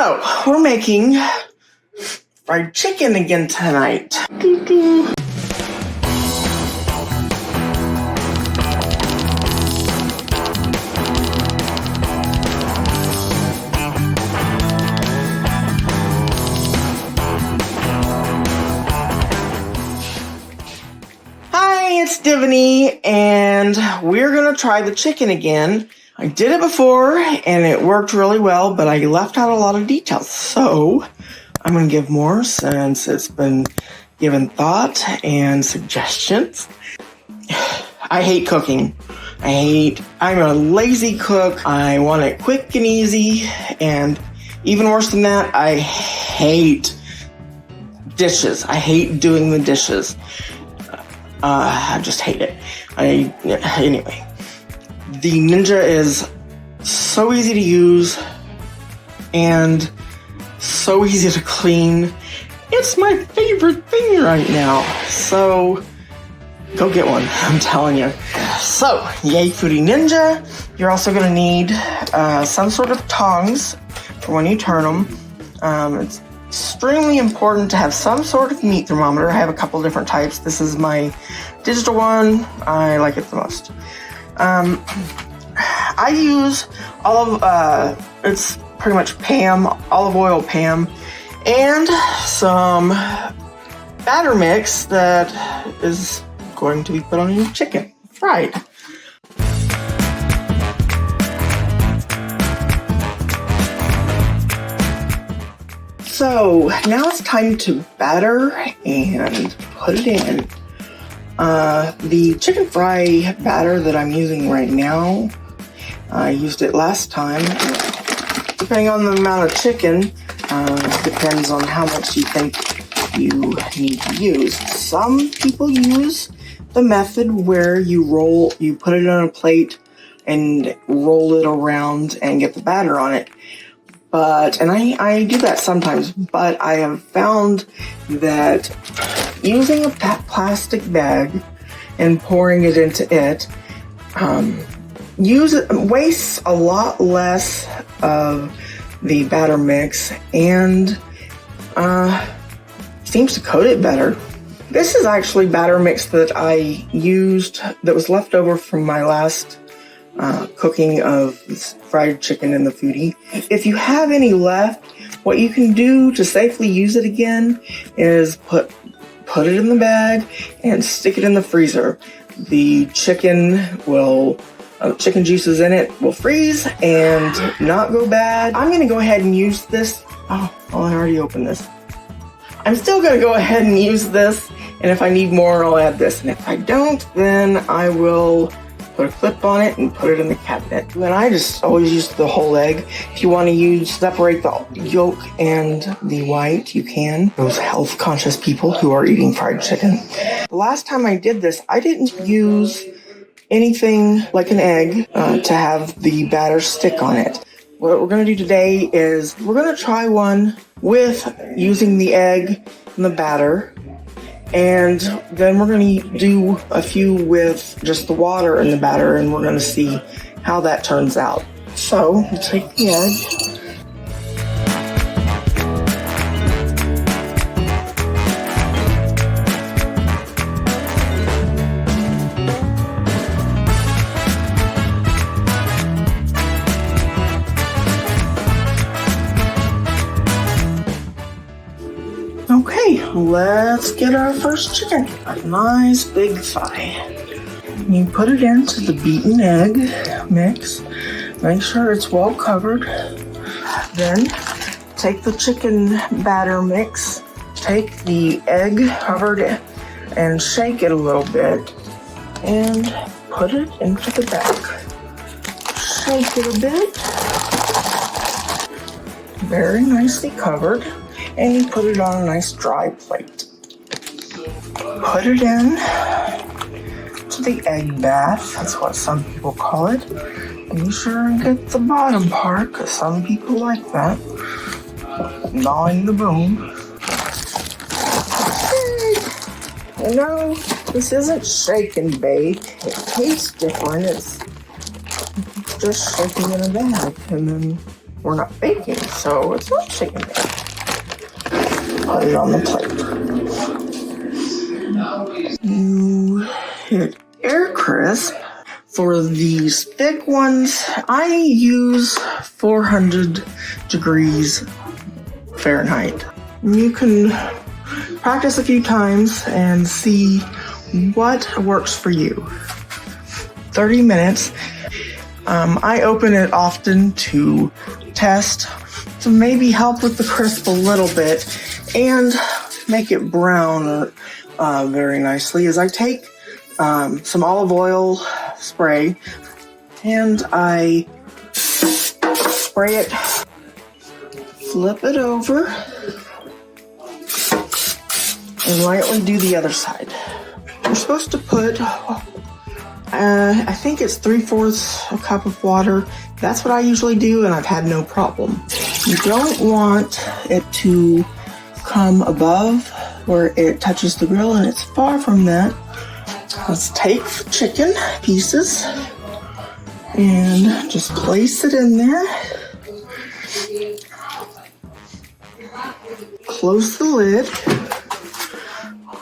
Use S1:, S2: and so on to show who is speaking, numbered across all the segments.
S1: So, we're making fried chicken again tonight. Hi, it's Diviny, and we're gonna try the chicken again. I did it before, and it worked really well, but I left out a lot of details, so I'm going to give more since it's been given thought and suggestions. I hate cooking. I'm a lazy cook. I want it quick and easy, and even worse than that, I hate dishes. I hate doing the dishes. I just hate it. Anyway. The Ninja is so easy to use and so easy to clean. It's my favorite thing right now. So go get one, I'm telling you. So, yay Foodi Ninja. You're also going to need some sort of tongs for when you turn them. It's extremely important to have some sort of meat thermometer. I have a couple different types. This is my digital one. I like it the most. I use it's pretty much Pam Olive Oil Pam, and some batter mix that is going to be put on your chicken, fried. So now it's time to batter and put it in. The chicken fry batter that I'm using right now, I used it last time. Depending on the amount of chicken, depends on how much you think you need to use. Some people use the method where you put it on a plate and roll it around and get the batter on it. And I do that sometimes, but I have found that using a plastic bag and pouring it into it, wastes a lot less of the batter mix and seems to coat it better. This is actually batter mix that I used that was left over from my last cooking of fried chicken in the Foodi. If you have any left, what you can do to safely use it again is put it in the bag and stick it in the freezer. The chicken juices in it will freeze and not go bad. I'm going to go ahead and use this. Oh, I already opened this. I'm still going to go ahead and use this, and if I need more, I'll add this. And if I don't, then I will put a clip on it and put it in the cabinet. Then I just always use the whole egg. If you want to separate the yolk and the white, you can. Those health conscious people who are eating fried chicken. The last time I did this, I didn't use anything like an egg to have the batter stick on it. What we're going to do today is we're going to try one with using the egg and the batter. And then we're going to do a few with just the water and the batter, and we're going to see how that turns out. So, we'll take the egg. Okay, let's get our first chicken. A nice big thigh. You put it into the beaten egg mix. Make sure it's well covered. Then take the chicken batter mix. Take the egg covered and shake it a little bit. And put it into the bag. Shake it a bit. Very nicely covered. And you put it on a nice dry plate. Put it in to the egg bath. That's what some people call it. Be sure and get the bottom part, because some people like that. Gnawing the bone. You know, this isn't shake and bake. It tastes different. It's just shaking in a bag. And then we're not baking, so it's not chicken there. Put it on the plate. You hit air crisp. For these thick ones, I use 400 degrees Fahrenheit. You can practice a few times and see what works for you. 30 minutes. I open it often to test, to maybe help with the crisp a little bit and make it brown very nicely, as I take some olive oil spray and I spray it, flip it over, and lightly do the other side. You're supposed to put I think it's 3/4 a cup of water. That's what I usually do, and I've had no problem. You don't want it to come above where it touches the grill, and it's far from that. Let's take chicken pieces and just place it in there. Close the lid.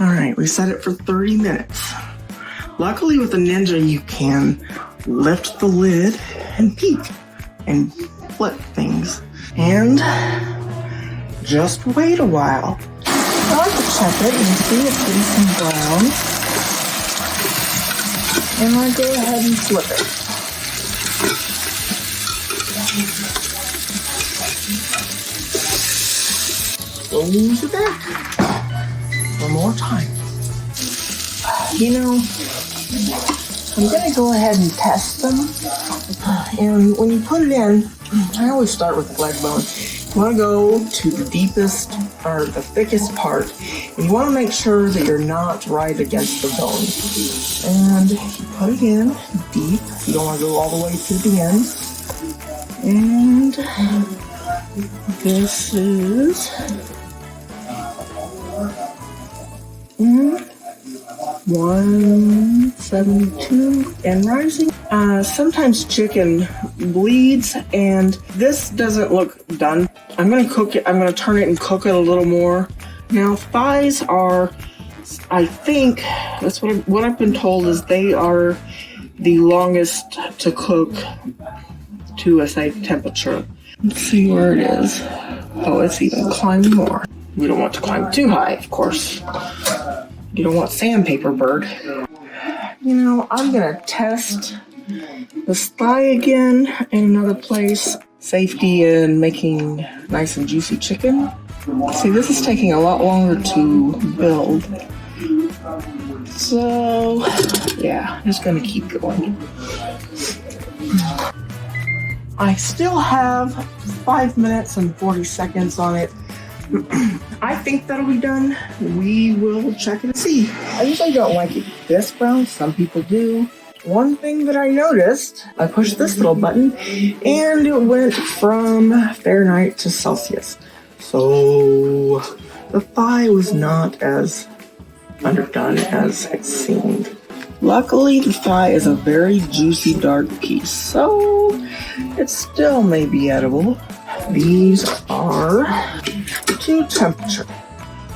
S1: All right, we set it for 30 minutes. Luckily with the Ninja, you can lift the lid and peek and flip things. And just wait a while. I like to check it and see it's getting some brown. And I go ahead and flip it. Close it back. One more time. You know, I'm going to go ahead and test them. And when you put it in, I always start with the leg bone. You want to go to the deepest or the thickest part. And you want to make sure that you're not right against the bone. And you put it in deep. You don't want to go all the way to the end. And this is 172 and rising. Sometimes chicken bleeds, and this doesn't look done. I'm gonna cook it. I'm gonna turn it and cook it a little more. Now thighs are, I think that's what I've been told is they are the longest to cook to a safe temperature. Let's see where it is. Oh, it's even climbing more. We don't want to climb too high, of course. You don't want sandpaper bird. You know, I'm gonna test this thigh again in another place. Safety and making nice and juicy chicken. See, this is taking a lot longer to build. So, yeah, I'm just gonna keep going. I still have 5 minutes and 40 seconds on it. I think that'll be done. We will check it and see. I usually don't like it this brown. Some people do. One thing that I noticed, I pushed this little button and it went from Fahrenheit to Celsius. So the thigh was not as underdone as it seemed. Luckily, the thigh is a very juicy, dark piece, so it still may be edible. These are to temperature.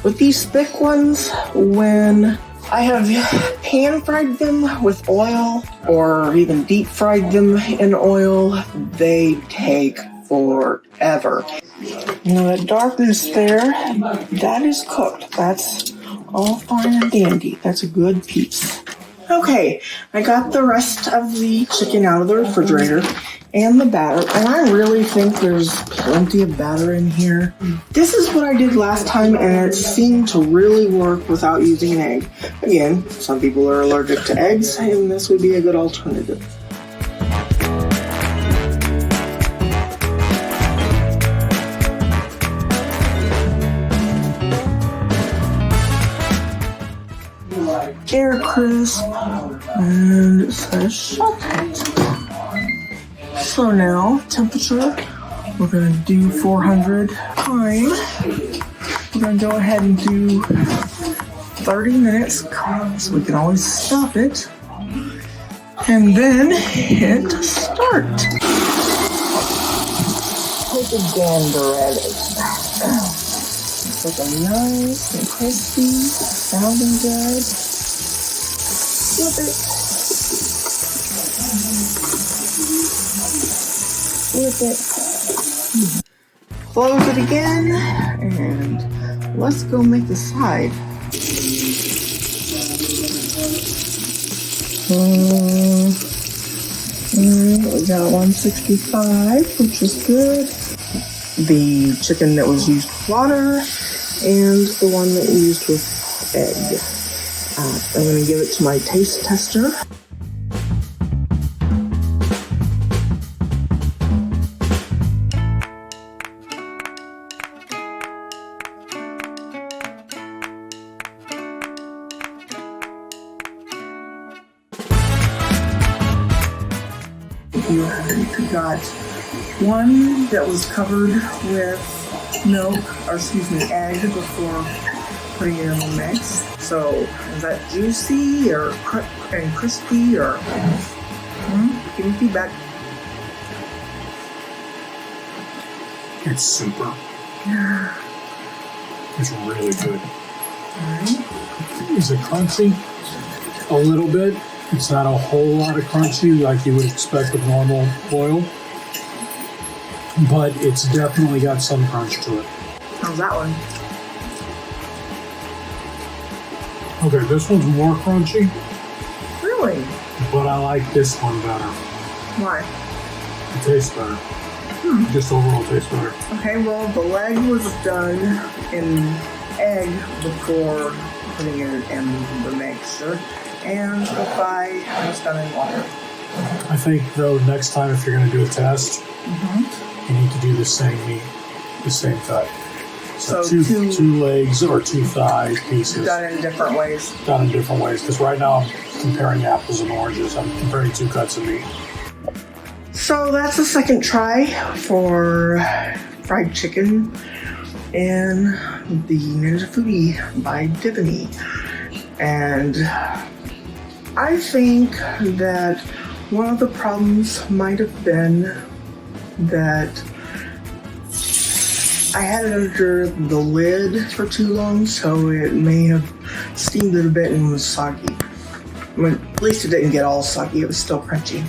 S1: With these thick ones, when I have pan fried them with oil or even deep fried them in oil, they take forever. Now that darkness there, that is cooked. That's all fine and dandy. That's a good piece. Okay, I got the rest of the chicken out of the refrigerator and the batter, and I really think there's plenty of batter in here. This is what I did last time, and it seemed to really work without using an egg. Again, some people are allergic to eggs, and this would be a good alternative. Air crisp, and it says shut it. So now, temperature, we're going to do 400. Time, we're going to go ahead and do 30 minutes, so we can always stop it. And then hit start. take a gander at it. It's looking nice and crispy, sounding good. Flip it. Flip it. Close it again, and let's go make the side. We got 165, which is good. The chicken that was used with water, and the one that we used with egg. I'm going to give it to my taste tester. You got one that was covered with milk, or excuse me, egg before putting it in the mix. So is that juicy or and crispy or? Give me feedback.
S2: It's super. It's really good.
S1: Alright.
S2: Is it crunchy? A little bit. It's not a whole lot of crunchy like you would expect with normal oil, but it's definitely got some crunch to it.
S1: How's that one?
S2: Okay, this one's more crunchy.
S1: Really?
S2: But I like this one better.
S1: Why?
S2: It tastes better. Just overall tastes better.
S1: Okay, well, the leg was done in egg before putting it in the mixer, and the thigh was done in water.
S2: I think, though, next time if you're going to do a test, you need to do the same meat, the same cut. So two legs or two thigh pieces.
S1: Done in different ways.
S2: Done in different ways, because right now I'm comparing apples and oranges. I'm comparing two cuts of meat.
S1: So that's the second try for fried chicken in the Ninja Foodie by Diviny. And I think that one of the problems might have been that I had it under the lid for too long, so it may have steamed it a bit and was soggy. At least it didn't get all soggy, it was still crunchy.